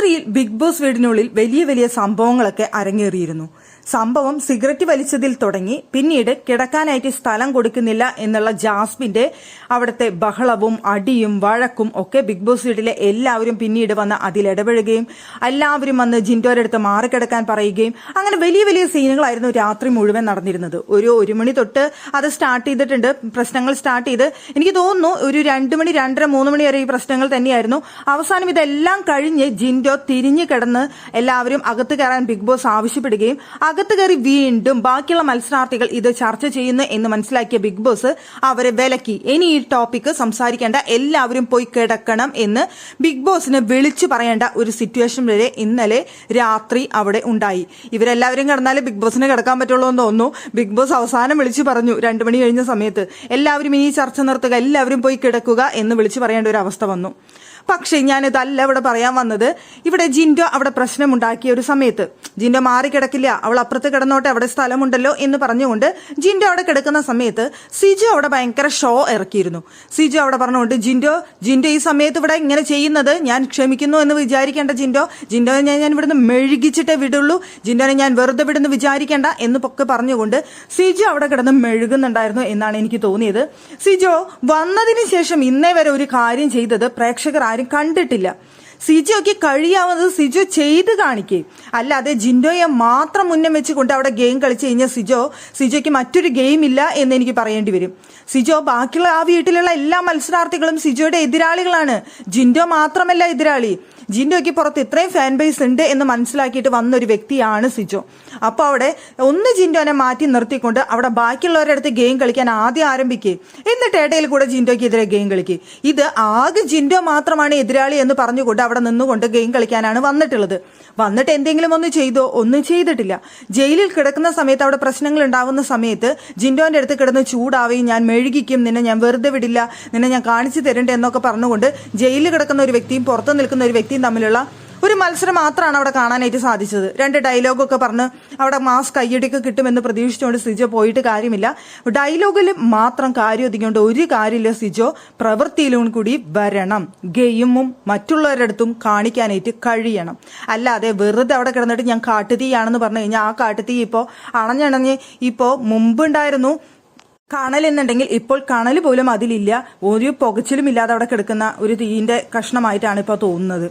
രാത്രിയിൽ big boss വീടിനുള്ളിൽ വലിയ വലിയ സംഭവങ്ങളൊക്കെ അരങ്ങേറിയിരുന്നു. സംഭവം സിഗരറ്റ് വലിച്ചതിൽ തുടങ്ങി പിന്നീട് കിടക്കാനായിട്ട് സ്ഥലം കൊടുക്കുന്നില്ല എന്നുള്ള ജാസ്മിന്റെ അവിടുത്തെ ബഹളവും അടിയും വഴക്കും ഒക്കെ ബിഗ് ബോസ് വീട്ടിലെ എല്ലാവരും പിന്നീട് വന്ന് അതിലിടപെടുകയും എല്ലാവരും വന്ന് ജിൻഡോയുടെ അടുത്ത് മാറിക്കിടക്കാൻ പറയുകയും അങ്ങനെ വലിയ വലിയ സീനുകളായിരുന്നു രാത്രി മുഴുവൻ നടന്നിരുന്നത്. ഒരു മണി തൊട്ട് അത് സ്റ്റാർട്ട് ചെയ്തിട്ടുണ്ട്, പ്രശ്നങ്ങൾ സ്റ്റാർട്ട് ചെയ്ത് എനിക്ക് തോന്നുന്നു ഒരു 2 മണി 2:30 3 മണി വരെ ഈ പ്രശ്നങ്ങൾ തന്നെയായിരുന്നു. അവസാനം ഇതെല്ലാം കഴിഞ്ഞ് ജിൻഡോ തിരിഞ്ഞു കിടന്ന് എല്ലാവരും അകത്ത് കയറാൻ ബിഗ് ബോസ് ആവശ്യപ്പെടുകയും അകത്ത് കയറി വീണ്ടും ബാക്കിയുള്ള മത്സരാർത്ഥികൾ ഇത് ചർച്ച ചെയ്യുന്നു എന്ന് മനസ്സിലാക്കിയ ബിഗ് ബോസ് അവരെ വിലക്കി. ഇനി ഈ ടോപ്പിക് സംസാരിക്കേണ്ട, എല്ലാവരും പോയി കിടക്കണം എന്ന് ബിഗ് ബോസിന് വിളിച്ചു പറയേണ്ട ഒരു സിറ്റുവേഷൻ വരെ ഇന്നലെ രാത്രി അവിടെ ഉണ്ടായി. ഇവരെല്ലാവരും കിടന്നാലേ ബിഗ് ബോസിന് കിടക്കാൻ പറ്റുള്ളൂ എന്ന് തോന്നുന്നു. ബിഗ് ബോസ് അവസാനം വിളിച്ചു പറഞ്ഞു 2 മണി കഴിഞ്ഞ സമയത്ത് എല്ലാവരും ഈ ചർച്ച നിർത്തുക, എല്ലാവരും പോയി കിടക്കുക എന്ന് വിളിച്ചു പറയേണ്ട ഒരു അവസ്ഥ വന്നു. പക്ഷേ ഞാനിതല്ല ഇവിടെ പറയാൻ വന്നത്. ഇവിടെ ജിൻഡോ അവിടെ പ്രശ്നമുണ്ടാക്കിയ ഒരു സമയത്ത് ജിൻഡോ മാറിക്കിടക്കില്ല, അവൾ അപ്പുറത്ത് കിടന്നോട്ടെ, അവിടെ സ്ഥലമുണ്ടല്ലോ എന്ന് പറഞ്ഞുകൊണ്ട് ജിൻഡോ അവിടെ കിടക്കുന്ന സമയത്ത് സിജു അവിടെ ഭയങ്കര ഷോ ഇറക്കിയിരുന്നു. സിജു അവിടെ പറഞ്ഞുകൊണ്ട് ജിൻഡോ ഈ സമയത്ത് ഇവിടെ ഇങ്ങനെ ചെയ്യുന്നത് ഞാൻ ക്ഷമിക്കുന്നു എന്ന് വിചാരിക്കേണ്ട ജിൻഡോനെ ഞാൻ ഇവിടുന്ന് മെഴുകിച്ചിട്ടേ വിടുള്ളൂ, ജിൻഡോനെ ഞാൻ വെറുതെ വിടുന്ന് വിചാരിക്കേണ്ട എന്നൊക്കെ പറഞ്ഞുകൊണ്ട് സിജു അവിടെ കിടന്ന് മെഴുകുന്നുണ്ടായിരുന്നു എന്നാണ് എനിക്ക് തോന്നിയത്. സിജു വന്നതിന് ശേഷം ഇന്നേ വരെ ഒരു കാര്യം ചെയ്തത് പ്രേക്ഷകർ ആരും കണ്ടിട്ടില്ല. സിജോയ്ക്ക് കഴിയാവുന്നത് സിജോ ചെയ്ത് കാണിക്കേ, അല്ലാതെ ജിൻഡോയെ മാത്രം മുന്നം വെച്ചുകൊണ്ട് അവിടെ ഗെയിം കളിച്ചു കഴിഞ്ഞാൽ സിജോയ്ക്ക് മറ്റൊരു ഗെയിം ഇല്ല എന്ന് എനിക്ക് പറയേണ്ടി വരും. സിജോ ബാക്കിയുള്ള ആ വീട്ടിലുള്ള എല്ലാ മത്സരാർത്ഥികളും സിജോയുടെ എതിരാളികളാണ്, ജിൻഡോ മാത്രമല്ല എതിരാളി. ജിൻഡോയ്ക്ക് പുറത്ത് ഇത്രയും ഫാൻ ബേസ് ഉണ്ട് എന്ന് മനസ്സിലാക്കിയിട്ട് വന്നൊരു വ്യക്തിയാണ് സിജോ. അപ്പോൾ അവിടെ ഒന്ന് ജിൻഡോനെ മാറ്റി നിർത്തിക്കൊണ്ട് അവിടെ ബാക്കിയുള്ളവരുടെ അടുത്ത് ഗെയിം കളിക്കാൻ ആദ്യം ആരംഭിക്കുക, എന്നിട്ട് ഇടയിൽ കൂടെ ജിൻഡോയ്ക്ക് എതിരെ ഗെയിം കളിക്കുക. ഇത് ആകെ ജിൻഡോ മാത്രമാണ് എതിരാളി എന്ന് പറഞ്ഞുകൊണ്ട് അവിടെ നിന്നുകൊണ്ട് ഗെയിം കളിക്കാനാണ് വന്നിട്ടുള്ളത്. വന്നിട്ട് എന്തെങ്കിലും ഒന്ന് ചെയ്തോ? ഒന്നും ചെയ്തിട്ടില്ല. ജയിലിൽ കിടക്കുന്ന സമയത്ത് അവിടെ പ്രശ്നങ്ങൾ ഉണ്ടാകുന്ന സമയത്ത് ജിൻഡോന്റെ അടുത്ത് കിടന്ന് ചൂടാവുകയും ഞാൻ മെഴുകിക്കും, നിന്നെ ഞാൻ വെറുതെ വിടില്ല, നിന്നെ ഞാൻ കാണിച്ചു തരണ്ടേ എന്നൊക്കെ പറഞ്ഞുകൊണ്ട് ജയിലിൽ കിടക്കുന്ന ഒരു വ്യക്തിയും പുറത്ത് നിൽക്കുന്ന ഒരു വ്യക്തിയും തമ്മിലുള്ള ഒരു മത്സരം മാത്രമാണ് അവിടെ കാണാനായിട്ട് സാധിച്ചത്. 2 ഡയലോഗൊക്കെ പറഞ്ഞ് അവിടെ മാസ് കയ്യടിക്ക് കിട്ടുമെന്ന് പ്രതീക്ഷിച്ചുകൊണ്ട് സിജോ പോയിട്ട് കാര്യമില്ല. ഡയലോഗിൽ മാത്രം കാര്യം ഒതുങ്ങിക്കൊണ്ട് ഒരു കാര്യമില്ല. സിജോ പ്രവൃത്തിയിലും കൂടി വരണം, ഗെയിമും മറ്റുള്ളവരുടെ അടുത്തും കാണിക്കാനായിട്ട് കഴിയണം. അല്ലാതെ വെറുതെ അവിടെ കിടന്നിട്ട് ഞാൻ കാട്ടുതീയാണെന്ന് പറഞ്ഞു കഴിഞ്ഞാൽ ആ കാട്ടുതീ ഇപ്പോൾ അണഞ്ഞണഞ്ഞ് ഇപ്പോൾ മുമ്പുണ്ടായിരുന്നു കണലെന്നുണ്ടെങ്കിൽ ഇപ്പോൾ കണൽ പോലും അതിലില്ല, ഒരു പുകച്ചിലും ഇല്ലാതെ അവിടെ കിടക്കുന്ന ഒരു തീയിന്റെ കഷ്ണമായിട്ടാണ് ഇപ്പോൾ തോന്നുന്നത്.